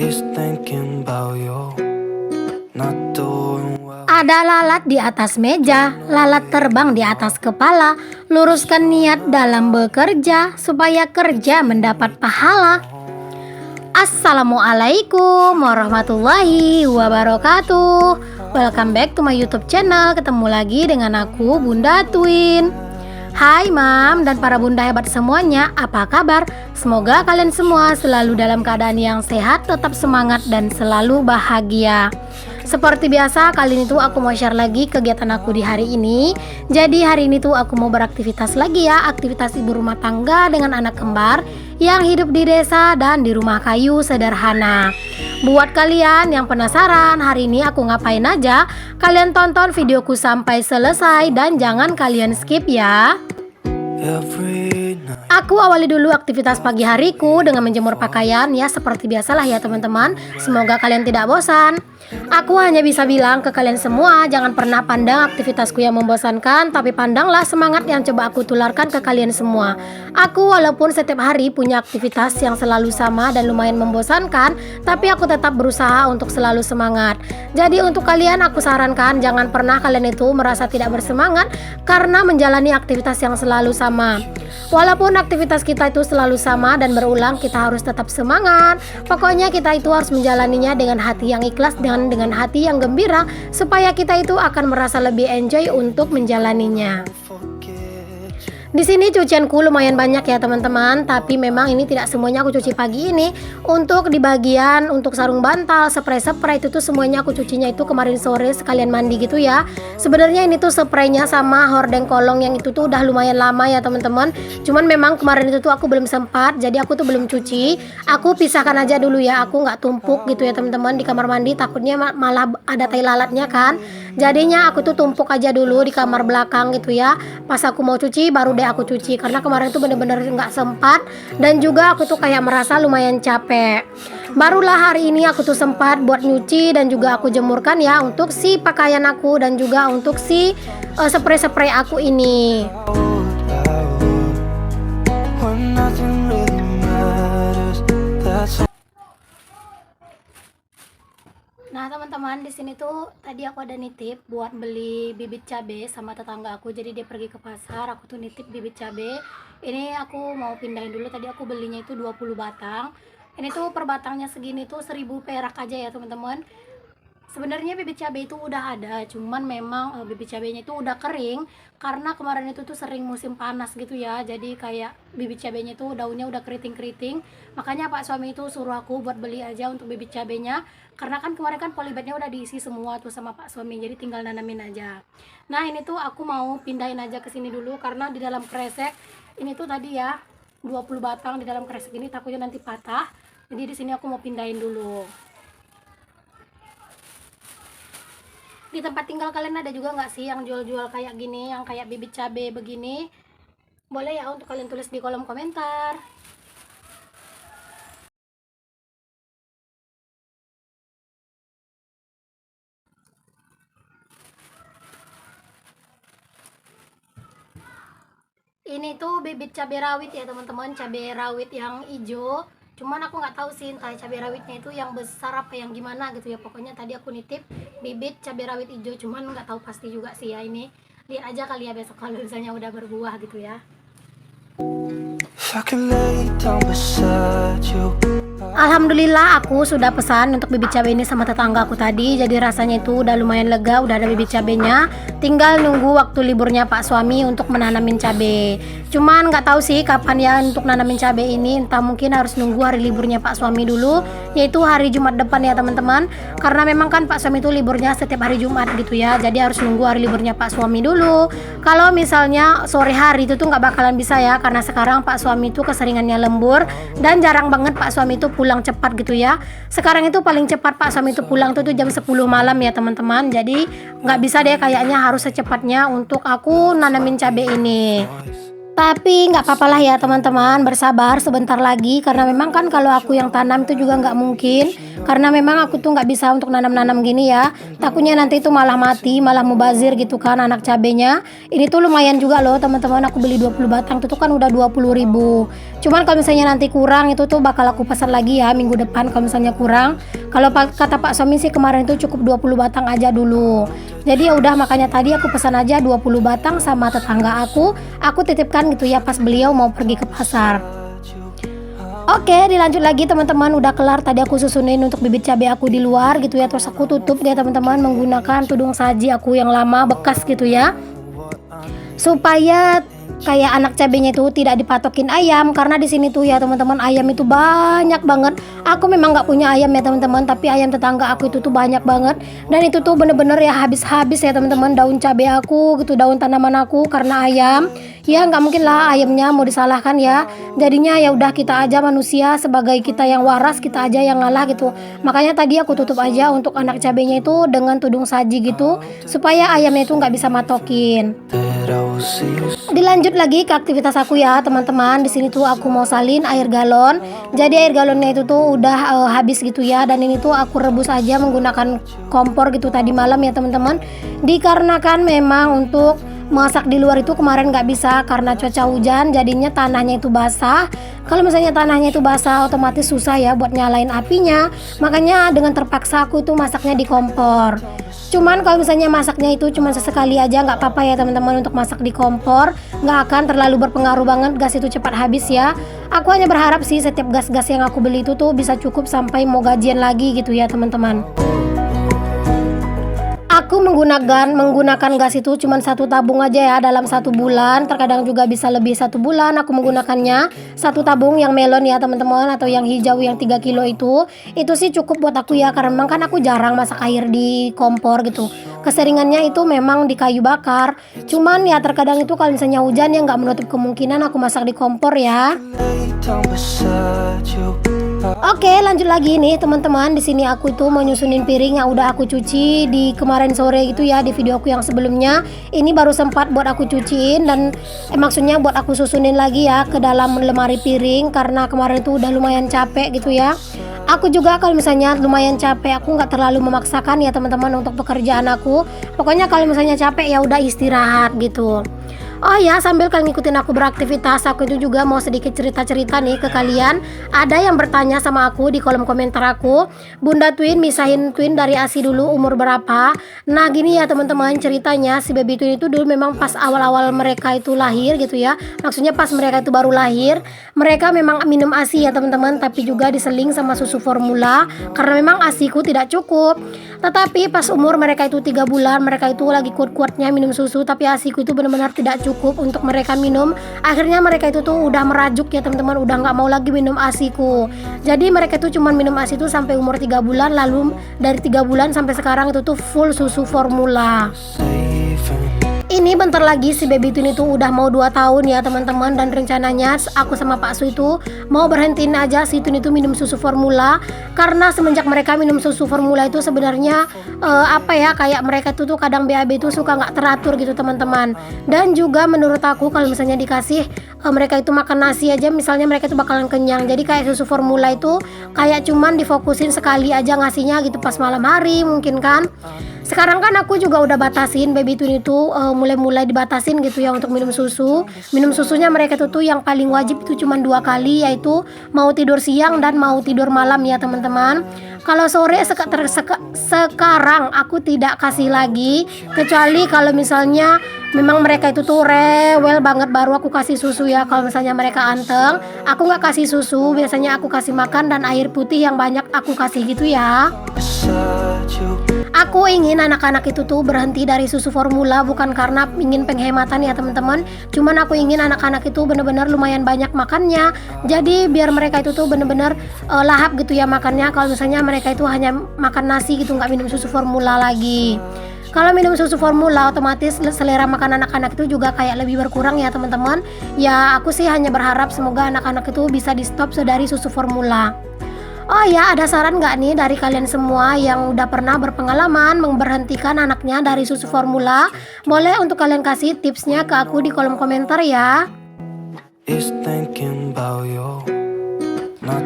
is thinking about you, not doing well. Ada lalat di atas meja, lalat terbang di atas kepala. Luruskan niat dalam bekerja, supaya kerja mendapat pahala. Assalamualaikum warahmatullahi wabarakatuh. Welcome back to my YouTube channel. Ketemu lagi dengan aku, Bunda Twin. Hai Mam dan para bunda hebat semuanya, apa kabar? Semoga kalian semua selalu dalam keadaan yang sehat, tetap semangat dan selalu bahagia. Seperti biasa, kali ini tuh aku mau share lagi kegiatan aku di hari ini. Jadi hari ini tuh aku mau beraktivitas lagi ya, aktivitas ibu rumah tangga dengan anak kembar yang hidup di desa dan di rumah kayu sederhana. Buat kalian yang penasaran hari ini aku ngapain aja, kalian tonton videoku sampai selesai dan jangan kalian skip ya. Every night Aku awali dulu aktivitas pagi hariku dengan menjemur pakaian ya, seperti biasalah ya teman-teman. Semoga kalian tidak bosan. Aku hanya bisa bilang ke kalian semua, jangan pernah pandang aktivitasku yang membosankan, tapi pandanglah semangat yang coba aku tularkan ke kalian semua. Aku walaupun setiap hari punya aktivitas yang selalu sama dan lumayan membosankan, tapi aku tetap berusaha untuk selalu semangat. Jadi untuk kalian aku sarankan, jangan pernah kalian itu merasa tidak bersemangat karena menjalani aktivitas yang selalu sama. Walaupun aktivitas kita itu selalu sama dan berulang, kita harus tetap semangat. Pokoknya kita itu harus menjalaninya dengan hati yang ikhlas dan dengan hati yang gembira, supaya kita itu akan merasa lebih enjoy untuk menjalaninya. Di sini cucianku lumayan banyak ya teman-teman, tapi memang ini tidak semuanya aku cuci pagi ini. Untuk di bagian untuk sarung bantal, spray itu tuh semuanya aku cucinya itu kemarin sore sekalian mandi gitu ya. Sebenarnya ini tuh spraynya sama hordeng kolong yang itu tuh udah lumayan lama ya teman-teman. Cuman memang kemarin itu tuh aku belum sempat, jadi aku tuh belum cuci. Aku pisahkan aja dulu ya, aku nggak tumpuk gitu ya teman-teman di kamar mandi, takutnya malah ada tai lalatnya kan. Jadinya aku tuh tumpuk aja dulu di kamar belakang gitu ya. Pas aku mau cuci baru deh aku cuci, karena kemarin tuh bener-bener nggak sempat dan juga aku tuh kayak merasa lumayan capek. Barulah hari ini aku tuh sempat buat nyuci dan juga aku jemurkan ya untuk si pakaian aku dan juga untuk si spray aku ini. when nothing really matters. That's Nah teman-teman, di sini tuh tadi aku ada nitip buat beli bibit cabe sama tetangga aku. Jadi dia pergi ke pasar, aku tuh nitip bibit cabe. Ini aku mau pindahin dulu, tadi aku belinya itu 20 batang. Ini tuh per batangnya segini tuh 1000 perak aja ya teman-teman. Sebenarnya bibit cabai itu udah ada, cuman memang bibit cabainya itu udah kering karena kemarin itu tuh sering musim panas gitu ya. Jadi kayak bibit cabainya itu daunnya udah keriting-keriting. Makanya Pak suami itu suruh aku buat beli aja untuk bibit cabainya, karena kan kemarin kan polybagnya udah diisi semua tuh sama Pak suami, jadi tinggal nanamin aja. Nah ini tuh aku mau pindahin aja ke sini dulu karena di dalam kresek ini tuh tadi ya 20 batang di dalam kresek ini takutnya nanti patah. Jadi di sini aku mau pindahin dulu. Di tempat tinggal kalian ada juga nggak sih yang jual-jual kayak gini, yang kayak bibit cabe begini? Boleh ya untuk kalian tulis di kolom komentar. Ini tuh bibit cabai rawit ya teman-teman, cabai rawit yang hijau. Cuman aku nggak tahu sih entah cabai rawitnya itu yang besar apa yang gimana gitu ya. Pokoknya tadi aku nitip bibit cabai rawit hijau, cuman nggak tahu pasti juga sih ya ini. Lihat aja kali ya besok kalau misalnya udah berbuah gitu ya. if I could lay down beside you. Alhamdulillah aku sudah pesan untuk bibit cabai ini sama tetangga aku tadi. Jadi rasanya itu udah lumayan lega, udah ada bibit cabainya. Tinggal nunggu waktu liburnya Pak suami untuk menanamin cabai. Cuman nggak tahu sih kapan ya untuk nanamin cabai ini. Entah mungkin harus nunggu hari liburnya Pak suami dulu, yaitu hari Jumat depan ya teman-teman. Karena memang kan Pak suami itu liburnya setiap hari Jumat gitu ya. Jadi harus nunggu hari liburnya Pak suami dulu. Kalau misalnya sore hari itu tuh nggak bakalan bisa ya, karena sekarang Pak suami itu keseringannya lembur dan jarang banget Pak suami itu pulang cepat gitu ya. Sekarang itu paling cepat Pak suami itu pulang tuh jam 10 malam ya teman-teman. Jadi nggak bisa deh kayaknya, harus secepatnya untuk aku nanamin cabai ini. Tapi nggak apa-apa lah ya teman-teman, bersabar sebentar lagi karena memang kan kalau aku yang tanam itu juga nggak mungkin, karena memang aku tuh nggak bisa untuk nanam-nanam gini ya. Takutnya nanti itu malah mati, malah mubazir gitu kan anak cabenya. Ini tuh lumayan juga loh teman-teman, aku beli 20 batang itu kan udah 20.000. Cuman kalau misalnya nanti kurang itu tuh bakal aku pesan lagi ya minggu depan kalau misalnya kurang. Kalau kata Pak suami sih kemarin itu cukup 20 batang aja dulu. Jadi ya udah, makanya tadi aku pesan aja 20 batang sama tetangga aku titipkan gitu ya pas beliau mau pergi ke pasar. Oke, dilanjut lagi teman-teman, udah kelar tadi aku susunin untuk bibit cabai aku di luar gitu ya. Terus aku tutup ya teman-teman menggunakan tudung saji aku yang lama bekas gitu ya. Supaya kayak anak cabenya itu tidak dipatokin ayam, karena di sini tuh ya teman-teman ayam itu banyak banget. Aku memang nggak punya ayam ya teman-teman, tapi ayam tetangga aku itu tuh banyak banget, dan itu tuh bener-bener ya habis-habis ya teman-teman daun cabai aku gitu, daun tanaman aku karena ayam. Ya nggak mungkin lah ayamnya mau disalahkan ya. Jadinya ya udah kita aja manusia, sebagai kita yang waras kita aja yang ngalah gitu. Makanya tadi aku tutup aja untuk anak cabenya itu dengan tudung saji gitu, supaya ayamnya itu nggak bisa matokin. Dilanjut lagi ke aktivitas aku ya teman-teman. Di sini tuh aku mau salin air galon. Jadi air galonnya itu tuh udah habis gitu ya, dan ini tuh aku rebus aja menggunakan kompor gitu tadi malam ya teman-teman. Dikarenakan memang untuk masak di luar itu kemarin nggak bisa karena cuaca hujan, jadinya tanahnya itu basah. Kalau misalnya tanahnya itu basah otomatis susah ya buat nyalain apinya. Makanya dengan terpaksa aku itu masaknya di kompor. Cuman kalau misalnya masaknya itu cuma sesekali aja nggak apa-apa ya teman-teman untuk masak di kompor. Nggak akan terlalu berpengaruh banget, gas itu cepat habis ya. Aku hanya berharap sih setiap gas-gas yang aku beli itu tuh bisa cukup sampai mau gajian lagi gitu ya teman-teman. Aku menggunakan gas itu cuma 1 tabung aja ya dalam 1 bulan. Terkadang juga bisa lebih 1 bulan aku menggunakannya. 1 tabung yang melon ya teman-teman, atau yang hijau yang 3 kilo itu sih cukup buat aku ya, karena memang kan aku jarang masak air di kompor gitu. Keseringannya itu memang di kayu bakar. Cuman ya terkadang itu kalau misalnya hujan ya nggak menutup kemungkinan aku masak di kompor ya. Oke, lanjut lagi nih teman-teman. Di sini aku itu mau nyusunin piring yang udah aku cuci di kemarin sore gitu ya, di video aku yang sebelumnya. Ini baru sempat buat aku cuciin dan maksudnya buat aku susunin lagi ya ke dalam lemari piring, karena kemarin itu udah lumayan capek gitu ya. Aku juga kalau misalnya lumayan capek, aku nggak terlalu memaksakan ya teman-teman untuk pekerjaan aku. Pokoknya kalau misalnya capek ya udah istirahat gitu. Oh ya, sambil kalian ngikutin aku beraktivitas, aku itu juga mau sedikit cerita-cerita nih ke kalian. Ada yang bertanya sama aku di kolom komentar aku, Bunda Twin misahin Twin dari ASI dulu umur berapa? Nah gini ya teman-teman, ceritanya si baby Twin itu dulu memang pas awal-awal mereka itu lahir gitu ya. Maksudnya pas mereka itu baru lahir, mereka memang minum ASI ya teman-teman, tapi juga diseling sama susu formula karena memang ASIku tidak cukup. Tetapi pas umur mereka itu 3 bulan, mereka itu lagi kuat-kuatnya minum susu, tapi ASIku itu benar-benar tidak cukup untuk mereka minum. Akhirnya mereka itu tuh udah merajuk ya teman-teman, udah nggak mau lagi minum ASIku. Jadi mereka itu cuma minum ASI itu sampai umur 3 bulan, lalu dari 3 bulan sampai sekarang itu tuh full susu formula. Ini bentar lagi si baby Twin itu udah mau 2 tahun ya teman-teman, dan rencananya aku sama Pak Su itu mau berhentiin aja si Twin itu minum susu formula, karena semenjak mereka minum susu formula itu sebenarnya kayak mereka tuh kadang BAB itu suka nggak teratur gitu teman-teman. Dan juga menurut aku kalau misalnya dikasih mereka itu makan nasi aja misalnya, mereka itu bakalan kenyang. Jadi kayak susu formula itu kayak cuman difokusin sekali aja ngasihnya gitu pas malam hari mungkin kan. Sekarang kan aku juga udah batasin baby Twin itu mulai dibatasin gitu ya untuk minum susu. Minum susunya mereka tuh yang paling wajib itu cuma 2 kali, yaitu mau tidur siang dan mau tidur malam ya teman-teman. Kalau sore sekarang aku tidak kasih lagi, kecuali kalau misalnya memang mereka itu tuh rewel banget baru aku kasih susu ya. Kalau misalnya mereka anteng, aku nggak kasih susu, biasanya aku kasih makan dan air putih yang banyak aku kasih gitu ya. Aku ingin anak-anak itu tuh berhenti dari susu formula, bukan karena ingin penghematan ya teman-teman. Cuman aku ingin anak-anak itu benar-benar lumayan banyak makannya. Jadi biar mereka itu tuh benar-benar lahap gitu ya makannya. Kalau misalnya mereka itu hanya makan nasi gitu, nggak minum susu formula lagi. Kalau minum susu formula otomatis selera makan anak-anak itu juga kayak lebih berkurang ya teman-teman. Ya aku sih hanya berharap semoga anak-anak itu bisa di stop dari susu formula. Oh ya, ada saran nggak nih dari kalian semua yang udah pernah berpengalaman memberhentikan anaknya dari susu formula? Boleh untuk kalian kasih tipsnya ke aku di kolom komentar ya. is thinking about you.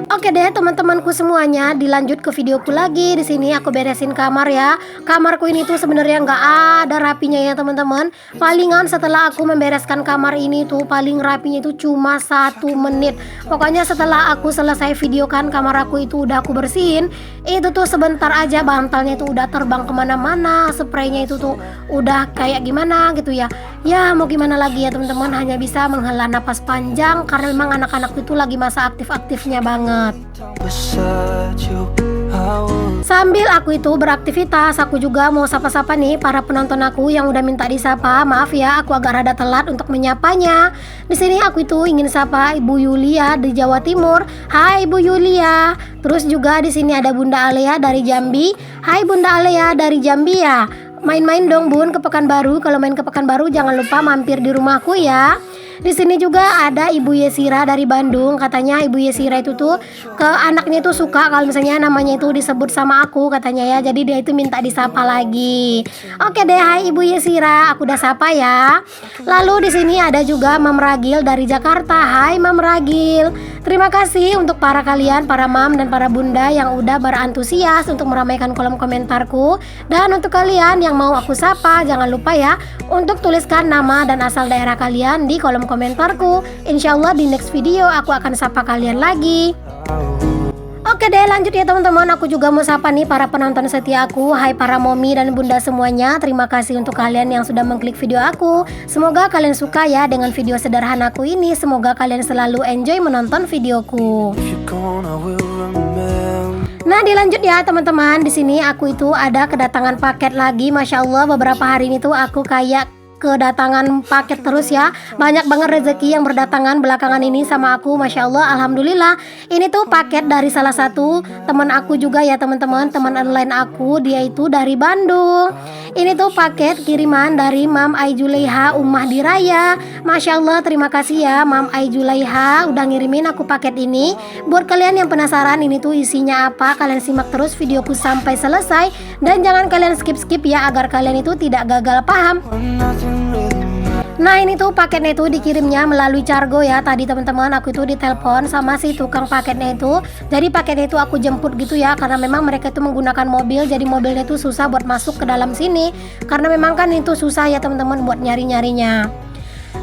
Oke deh teman-temanku semuanya, dilanjut ke videoku lagi. Di sini aku beresin kamar ya. Kamarku ini tuh sebenarnya nggak ada rapinya ya teman-teman. Palingan setelah aku membereskan kamar ini tuh paling rapinya itu cuma 1 menit. Pokoknya setelah aku selesai videokan kamar aku itu udah aku bersihin, itu tuh sebentar aja bantalnya itu udah terbang kemana-mana. Spraynya itu tuh udah kayak gimana gitu ya. Ya mau gimana lagi ya teman-teman, hanya bisa menghela napas panjang karena memang anak-anak itu lagi masa aktif-aktifnya banget. Beside you, I will. Sambil aku itu beraktivitas, aku juga mau sapa-sapa nih para penonton aku yang udah minta disapa. Maaf ya, aku agak rada telat untuk menyapanya. Di sini aku itu ingin sapa Ibu Yulia di Jawa Timur. Hai Ibu Yulia. Terus juga di sini ada Bunda Alea dari Jambi. Hai Bunda Alea dari Jambi ya. Main-main dong Bun ke Pekanbaru. Kalau main ke Pekanbaru jangan lupa mampir di rumahku ya. Di sini juga ada Ibu Yesira dari Bandung. Katanya Ibu Yesira itu tuh ke anaknya itu suka kalau misalnya namanya itu disebut sama aku katanya ya. Jadi dia itu minta disapa lagi. Oke deh, hai Ibu Yesira, aku udah sapa ya. Lalu di sini ada juga Mam Ragil dari Jakarta. Hai Mam Ragil. Terima kasih untuk para kalian, para mam dan para bunda yang udah berantusias untuk meramaikan kolom komentarku. Dan untuk kalian yang mau aku sapa, jangan lupa ya untuk tuliskan nama dan asal daerah kalian di kolom komentarku. Insya Allah di next video aku akan sapa kalian lagi. Oke deh, lanjut ya teman-teman. Aku juga mau sapa nih para penonton setia aku. Hai para momi dan bunda semuanya. Terima kasih untuk kalian yang sudah mengklik video aku. Semoga kalian suka ya dengan video sederhanaku ini. Semoga kalian selalu enjoy menonton videoku. If you're gone, I will remember. Nah dilanjut ya teman-teman. Di sini aku itu ada kedatangan paket lagi. Masya Allah beberapa hari ini tuh aku kayak kedatangan paket terus ya. Banyak banget rezeki yang berdatangan belakangan ini sama aku. Masya Allah, alhamdulillah. Ini tuh paket dari salah satu teman aku juga ya teman-teman. Teman online aku, dia itu dari Bandung. Ini tuh paket kiriman dari Mam Aijulaiha Ummah Diraya. Masya Allah, terima kasih ya Mam Aijulaiha udah ngirimin aku paket ini. Buat kalian yang penasaran ini tuh isinya apa, kalian simak terus videoku sampai selesai. Dan jangan kalian skip-skip ya agar kalian itu tidak gagal paham. When nothing really matters. Nah ini tuh paketnya itu dikirimnya melalui Cargo ya. Tadi teman-teman aku itu ditelepon sama si tukang paketnya itu. Jadi paketnya itu aku jemput gitu ya. Karena memang mereka itu menggunakan mobil. Jadi mobilnya itu susah buat masuk ke dalam sini. Karena memang kan itu susah ya teman-teman buat nyari-nyarinya.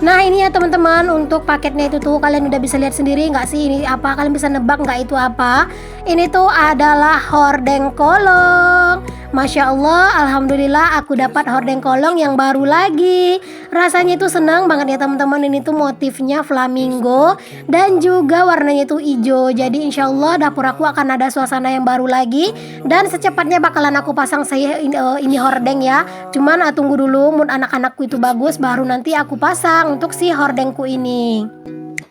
Nah ini ya teman-teman, untuk paketnya itu tuh kalian udah bisa lihat sendiri nggak sih ini apa? Kalian bisa nebak nggak itu apa? Ini tuh adalah hordeng kolong. Masya Allah, alhamdulillah aku dapat hordeng kolong yang baru lagi. Rasanya itu senang banget ya teman-teman. Ini tuh motifnya flamingo dan juga warnanya itu hijau. Jadi insya Allah dapur aku akan ada suasana yang baru lagi. Dan secepatnya bakalan aku pasang saya ini hordeng ya. Cuman tunggu dulu mood anak-anakku itu bagus baru nanti aku pasang untuk si hordengku ini.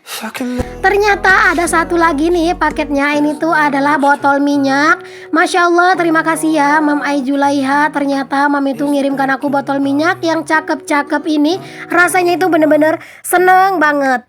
If I could let Ternyata ada satu lagi nih paketnya. Ini tuh adalah botol minyak. Masya Allah, terima kasih ya Mam Aijulaiha. Ternyata Mam itu ngirimkan aku botol minyak yang cakep-cakep ini. Rasanya itu bener-bener seneng banget.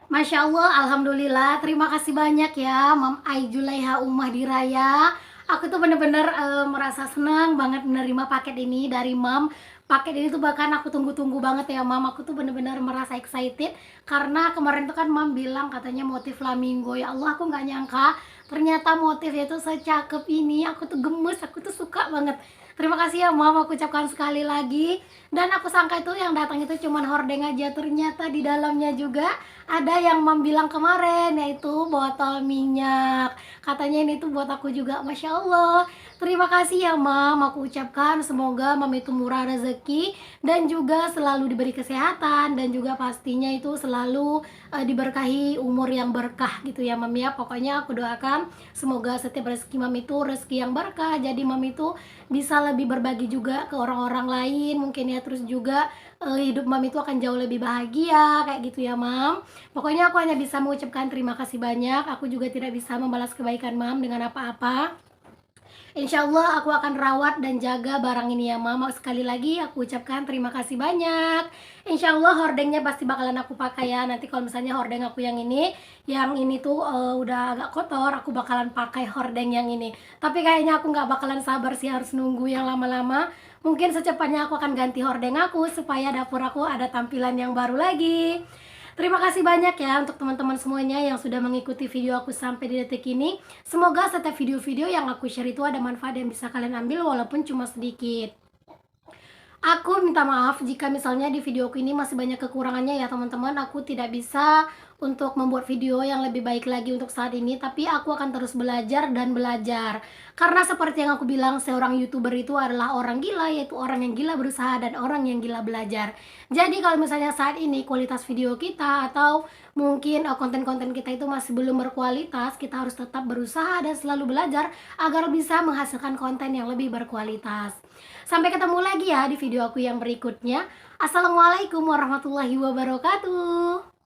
Masya Allah, alhamdulillah. Terima kasih banyak ya Mam Aijulaiha Ummah Diraya. Aku tuh bener-bener merasa senang banget menerima paket ini dari Mam. Paket ini tuh bahkan aku tunggu-tunggu banget ya Mam. Aku tuh bener-bener merasa excited karena kemarin tuh kan Mam bilang katanya motif flamingo. Ya Allah, aku nggak nyangka ternyata motifnya tuh secakep ini. Aku tuh gemes, aku tuh suka banget. Terima kasih ya Mam, aku ucapkan sekali lagi. Dan aku sangka itu yang datang itu cuman hordeng aja. Ternyata di dalamnya juga ada yang Mam bilang kemarin, yaitu botol minyak. Katanya ini tuh buat aku juga. Masya Allah. Terima kasih ya Mam, aku ucapkan semoga Mam itu murah rezeki dan juga selalu diberi kesehatan dan juga pastinya itu selalu diberkahi umur yang berkah gitu ya Mam ya. Pokoknya aku doakan semoga setiap rezeki Mam itu rezeki yang berkah. Jadi Mam itu bisa lebih berbagi juga ke orang-orang lain mungkin ya. Terus juga hidup Mam itu akan jauh lebih bahagia kayak gitu ya Mam. Pokoknya aku hanya bisa mengucapkan terima kasih banyak. Aku juga tidak bisa membalas kebaikan Mam dengan apa-apa. Insya Allah aku akan rawat dan jaga barang ini ya Mama. Sekali lagi aku ucapkan terima kasih banyak. Insya Allah hordengnya pasti bakalan aku pakai ya. Nanti kalau misalnya hordeng aku yang ini tuh udah agak kotor, aku bakalan pakai hordeng yang ini. Tapi kayaknya aku nggak bakalan sabar sih, harus nunggu yang lama-lama. Mungkin secepatnya aku akan ganti hordeng aku supaya dapur aku ada tampilan yang baru lagi. Terima kasih banyak ya untuk teman-teman semuanya yang sudah mengikuti video aku sampai di detik ini. Semoga setiap video-video yang aku share itu ada manfaat yang bisa kalian ambil walaupun cuma sedikit. Aku minta maaf jika misalnya di videoku ini masih banyak kekurangannya ya teman-teman. Aku tidak bisa untuk membuat video yang lebih baik lagi untuk saat ini, tapi aku akan terus belajar dan belajar. Karena seperti yang aku bilang, seorang YouTuber itu adalah orang gila, yaitu orang yang gila berusaha dan orang yang gila belajar. Jadi kalau misalnya saat ini kualitas video kita atau mungkin konten-konten kita itu masih belum berkualitas, kita harus tetap berusaha dan selalu belajar agar bisa menghasilkan konten yang lebih berkualitas. Sampai ketemu lagi ya di video aku yang berikutnya. Assalamualaikum warahmatullahi wabarakatuh.